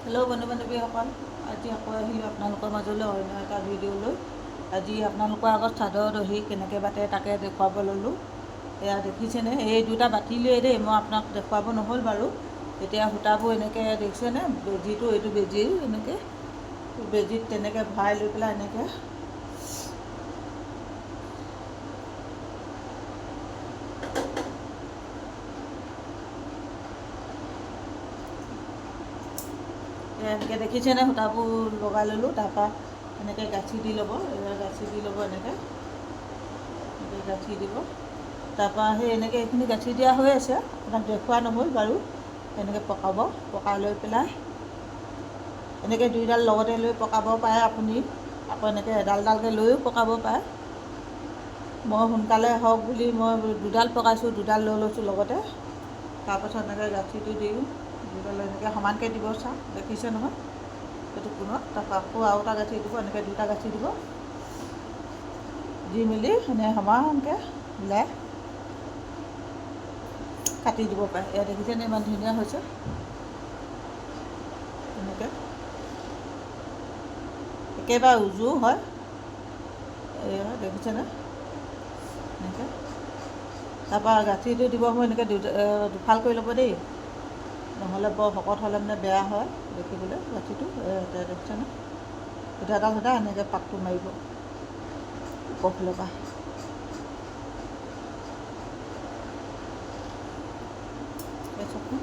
Hello' বন্ধু বান্ধৱীসকল, আজি আকৌ আহিলোঁ আপোনালোকৰ মাজলৈ অন্য এটা ভিডিঅ' লৈ। আজি আপোনালোকৰ আগত চাদৰ দহি কেনেকৈ বাটে তাকে দেখুৱাব ল'লোঁ। এয়া দেখিছেনে, এই দুটা বাতিলেই দেই, মই আপোনাক দেখুৱাব নহ'ল বাৰু। এতিয়া সূতাবোৰ এনেকৈ দেখিছেনে, বেজীটো এইটো বেজী, এনেকৈ বেজীত তেনেকৈ ভৰাই লৈ পেলাই এনেকৈ এনেকৈ দেখিছেনে, সূতাবোৰ লগাই ল'লোঁ। তাৰপৰা এনেকৈ গাঁঠি দি ল'ব, গাঁঠি দি ল'ব, এনেকৈ গাঁঠি দিব। তাৰপৰা সেই এনেকৈ এইখিনি গাঁঠি দিয়া হৈ আছে, আপোনাক দেখুওৱা নহ'ল বাৰু। এনেকৈ পকাব, পকাই লৈ পেলাই এনেকৈ দুইডাল লগতে লৈ পকাব পাৰে আপুনি। আকৌ এনেকৈ এডাল এডালকৈ লৈও পকাব পাৰে। মই সোনকালে হওক বুলি মই দুডাল পকাইছোঁ, দুডাল লৈ লৈছোঁ লগতে। তাৰপাছত এনেকৈ গাঁঠিটো দিওঁ, দুডাল এনেকৈ সমানকৈ দিব, চাওক দেখিছে নহয় এইটো কোণত। তাৰপৰা আকৌ আৰু এটা গাঁঠি দিব, এনেকৈ দুটা গাঁঠি দিব, দি মেলি এনেকৈ সমানকৈ মিলাই কাটি দিব পাৰে। এয়া দেখিছেনে, ইমান ধুনীয়া হৈছে। এনেকৈ একেবাৰে উজু হয়, এয়া দেখিছেনে এনেকৈ। তাৰপৰা গাঁঠিটো দিব মই এনেকৈ দুফাল কৰি ল'ব দেই, নহ'লে বৰ শকত হ'লে মানে বেয়া হয় দেখিবলৈ গাঁঠিটো। দেখিছেনে, সূতা এডাল সূতা এনেকৈ পাকটো মাৰিব ওপৰফালৰ পৰা। এই চাওকচোন।